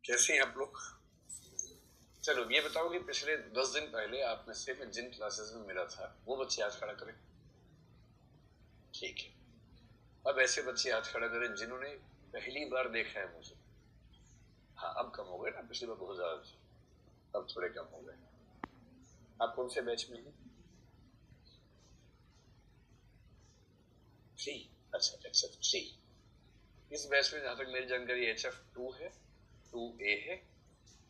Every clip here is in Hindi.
कैसे हैं आप लोग? चलो ये बताओ कि पिछले 10 दिन पहले आप में से मैं जिन क्लासेस में मिला था वो बच्चे हाथ खड़ा करें। ठीक है, अब ऐसे बच्चे हाथ खड़ा करें जिन्होंने पहली बार देखा है मुझे। हाँ, अब कम हो गए ना, पिछली बार बहुत ज्यादा थे, अब थोड़े कम हो गए। आप कौन से बैच में हैं? 3। अच्छा, HF3। इस बैच में जहां तक मेरी जानकारी HF2 है, 2A है,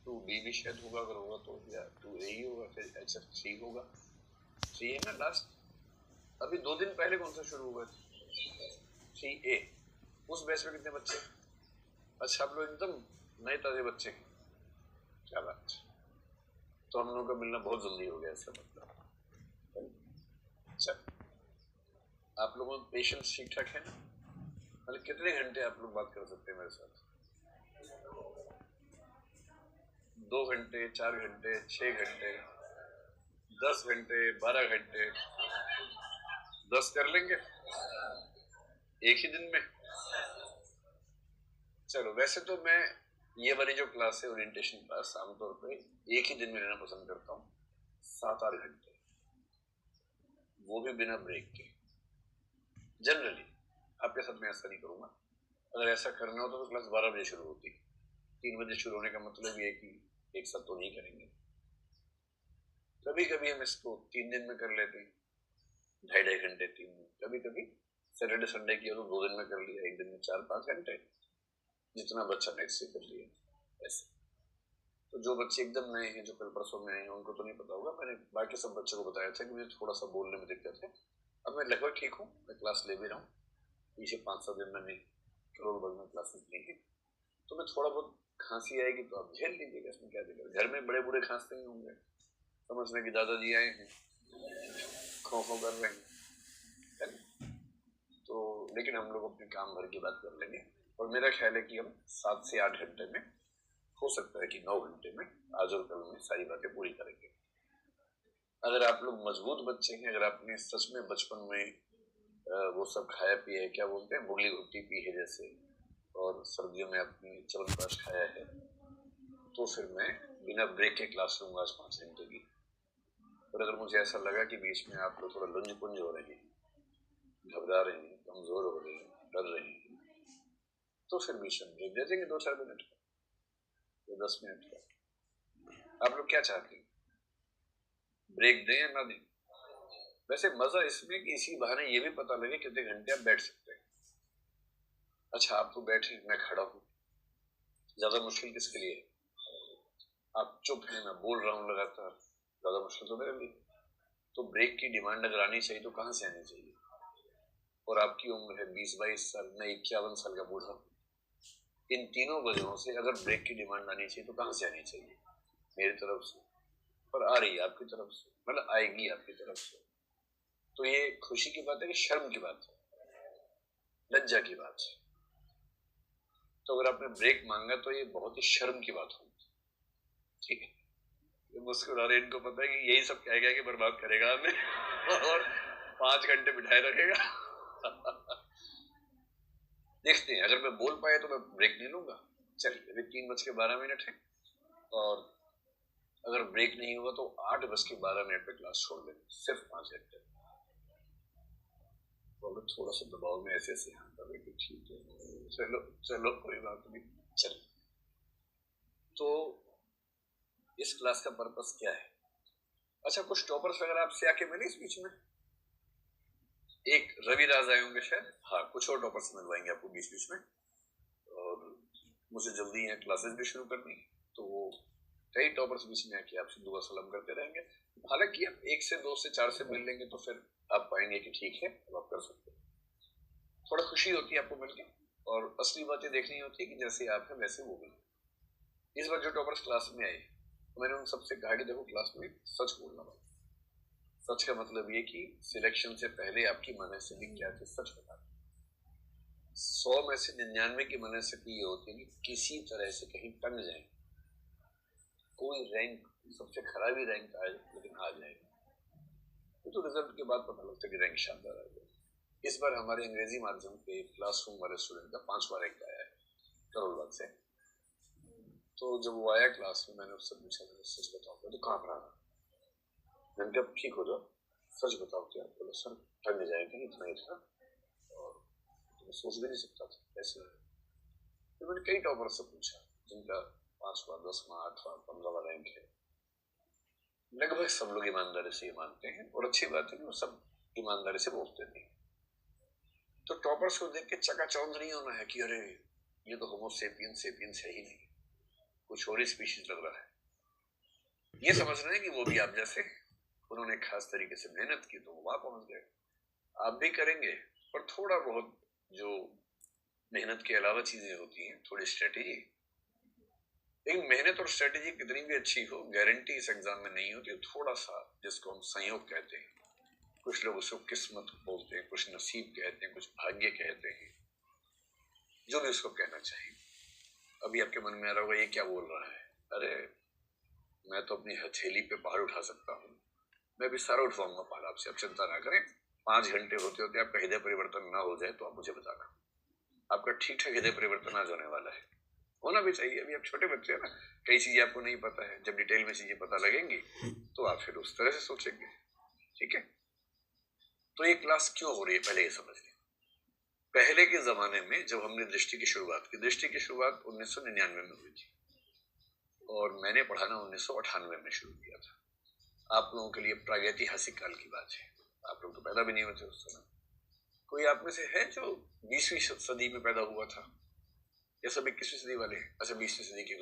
2B भी शायद होगा, अगर होगा तो, या 2A ही होगा, फिर HF3 होगा। 3 है ना लास्ट। अभी 2 दिन पहले कौन सा शुरू हुआ? 3A। उस बैच में कितने बच्चे? अच्छा, आप लोग एकदम नए ताजे बच्चे हैं। क्या बात। तो हम लोगों का मिलना बहुत जल्दी हो गया इसका मतलब। अच्छा, आप लोगों का पेशेंस ठीक ठाक है ना? मतलब कितने घंटे आप लोग बात कर सकते हैं मेरे साथ? 2 घंटे, 4 घंटे, 6 घंटे, 10 घंटे, 12 घंटे? 10 कर लेंगे एक ही दिन में? चलो, वैसे तो मैं ये वाली जो क्लास है ओरिएंटेशन क्लास, आमतौर पे एक ही दिन में लेना पसंद करता हूँ, 7-8 घंटे, वो भी बिना ब्रेक के। जनरली आपके साथ मैं ऐसा नहीं करूंगा। अगर ऐसा करना हो तो क्लास 12 बजे शुरू होती है। 3 बजे शुरू होने का मतलब ये कि एक साथ तो नहीं करेंगे। कभी कभी हम इसको 3 दिन में कर लेते हैं, 2.5 घंटे 3 दिन। कभी कभी सैटरडे संडे किया तो 2 दिन में कर लिया, एक दिन में 4-5 घंटे, जितना बच्चा नेक्स्ट से कर लिया ऐसे। तो जो बच्चे एकदम नए हैं, जो कल परसों में आए हैं, उनको तो नहीं पता होगा। मैंने बाकी सब बच्चों को बताया था कि मुझे थोड़ा सा बोलने में दिक्कत है। अब मैं लगभग ठीक हूँ, मैं क्लास ले भी रहा हूँ। पीछे 5-7 दिन मैंने करोड़ बग में क्लासेस ली है, तो मैं थोड़ा बहुत खांसी आएगी तो आप झेल लीजिएगा, इसमें क्या दिक्कत। घर में बड़े बूढ़े खांसते नहीं होंगे, समझने की दादाजी आए हैं, खो खो कर रहे हैं, तो लेकिन हम लोग अपने काम भर की बात कर लेंगे। और मेरा ख्याल है कि हम 7 से 8 घंटे में, हो सकता है कि 9 घंटे में, आज और कल में सारी बातें पूरी करेंगे। अगर आप लोग मजबूत बच्चे हैं, अगर आपने सच में बचपन में वो सब खाया पिया है, क्या बोलते हैं, मुगली घुट्टी पी है जैसे, और सर्दियों में आपने च्यवनप्राश खाया है, तो फिर मैं बिना ब्रेक के क्लास लूंगा आज 5 घंटे की। और अगर मुझे ऐसा लगा कि बीच में आप लोग थोड़ा लुंज पुंज हो रहे हैं, घबरा रहे हैं, कमजोर हो रहे हैं, डर रहे हैं, तो फिर बीच में ब्रेक दे देंगे 2-4 मिनट का या 10 मिनट का। आप लोग क्या चाहते हैं, ब्रेक दें या ना दें? वैसे मजा इसमें कि इसी बहाने ये भी पता लगे कितने घंटे आप बैठ सकते हैं। अच्छा, आप तो बैठे, मैं खड़ा हूँ, ज्यादा मुश्किल किसके लिए है? आप चुप हैं, मैं बोल रहा हूँ लगातार, ज्यादा मुश्किल तो मेरे लिए। तो ब्रेक की डिमांड अगर आनी चाहिए तो कहाँ से आनी चाहिए? और आपकी उम्र है 20-22 साल, मैं 51 साल का बूढ़ा हूँ। इन तीनों वजहों से अगर ब्रेक की डिमांड आनी चाहिए तो कहाँ से आनी चाहिए? मेरी तरफ से। पर आ रही है आपकी तरफ से, मतलब आएगी आपकी तरफ से। तो ये खुशी की बात है कि शर्म की बात है, लज्जा की बात है? तो अगर आपने ब्रेक मांगा तो ये बहुत ही शर्म की बात होगी, ठीक है? ये मुस्कुरा रहे, इनको पता है कि यही सब कह के बर्बाद करेगा हमें और 5 घंटे बिठाए रखेगा। देखते हैं, अगर मैं बोल पाया तो मैं ब्रेक नहीं लूंगा। चलिए, अभी 3:12 है, और अगर ब्रेक नहीं हुआ तो 8:12 पे क्लास छोड़ देंगे, सिर्फ 5 घंटे। तो थोड़ा सा दबाव में ऐसे ऐसे हाथ कर रहे कि ठीक है, चलो चलो कोई बात नहीं। चलिए, तो इस क्लास का पर्पस क्या है? अच्छा, कुछ टॉपर्स वगैरह आपसे आके मिले इस बीच में? एक रविराज आए होंगे शायद, हाँ, कुछ और टॉपर्स मिलवाएंगे आपको बीच बीच में। और मुझे जल्दी यहाँ क्लासेस भी शुरू करनी है, तो वो कई टॉपर्स बीच में आके आपसे दुआ सलाम करते रहेंगे। हालांकि आप 1 से 2 से 4 से मिल लेंगे तो फिर आप पाएंगे कि ठीक है, अब आप कर सकते हैं। थोड़ा खुशी होती है आपको मिलके, और असली बातें देखनी होती है कि जैसे आप हैं वैसे वो भी। इस बार जो टॉपर्स क्लास में आए, तो मैंने उन सबसे कहा कि देखो, क्लास में सच बोलना होगा। सच का मतलब ये कि सिलेक्शन से पहले आपकी मनस्थिति क्या थी, सच बता। 100 में से 99 की मनस्थिति ये होती है कि किसी तरह से कहीं टंग जाए, कोई रैंक, सबसे खराब ही रैंक आए लेकिन आ जाएगा, तो रिजल्ट के बाद पता लगता है कि रैंक शानदार आ गया। इस बार हमारे अंग्रेजी माध्यम के क्लासरूम वाले स्टूडेंट का 5वां रैंक आया है, करोलबाग से। तो जब वो आया क्लास में, मैंने उससे पूछा, मैंने सच बताओ तो कहाँ पढ़ा था? मैंने कहा ठीक हो जाओ, सच बताओ क्या? बोला सर ठग नहीं जाएगा, इतना ही था और मैं सोच भी नहीं सकता था ऐसे। तो मैंने कई टॉपर से पूछा जिनका 5वां 10वां 8वां 15वां रैंक है, लगभग सब लोग ईमानदारी से ये मानते हैं और अच्छी बात है कि वो सब ईमानदारी से बोलते नहीं। तो टॉपर्स को देख के चकाचौंध नहीं होना है कि अरे ये तो होमो सेपियंस सेपियंस है ही नहीं, कुछ और ही स्पीशीज लग रहा है। ये समझना है कि वो भी आप जैसे, उन्होंने खास तरीके से मेहनत की तो वो वहां पहुंच गए। आप भी करेंगे, पर थोड़ा बहुत जो मेहनत के अलावा चीजें होती हैं, थोड़ी स्ट्रेटेजी। लेकिन मेहनत और स्ट्रेटेजी कितनी भी अच्छी हो, गारंटी इस एग्जाम में नहीं होती। थोड़ा सा, जिसको हम संयोग कहते हैं, कुछ लोग उसको किस्मत बोलते हैं, कुछ नसीब कहते हैं, कुछ भाग्य कहते हैं, जो भी उसको कहना चाहिए। अभी आपके मन में आ रहा होगा ये क्या बोल रहा है? अरे मैं तो अपनी हथेली पे पहाड़ उठा सकता हूँ, मैं भी सारा उठवाऊंगा पहाड़ आपसे, आप चिंता ना करें। 5 घंटे होते होते आपका हृदय परिवर्तन ना हो जाए तो आप मुझे बताना। आपका ठीक ठाक हृदय परिवर्तन आज होने वाला है, होना भी चाहिए। अभी आप छोटे बच्चे हैं ना, कई चीजें आपको नहीं पता है, जब डिटेल में चीजें पता लगेंगी तो आप फिर उस तरह से सोचेंगे। ठीक है, तो ये क्लास क्यों हो रही है पहले ये समझ लें। पहले के जमाने में जब हमने दृष्टि की शुरुआत की, दृष्टि की शुरुआत 1999 में हुई थी और मैंने पढ़ाना 1998 में शुरू किया था। आप लोगों के लिए प्रागैतिहासिक काल की बात है, आप लोग तो पैदा भी नहीं हुए थे उस समय। कोई आप में से है जो 20वीं सदी में पैदा हुआ था, या सब 21वीं सदी वाले? अच्छा 20वीं सदी की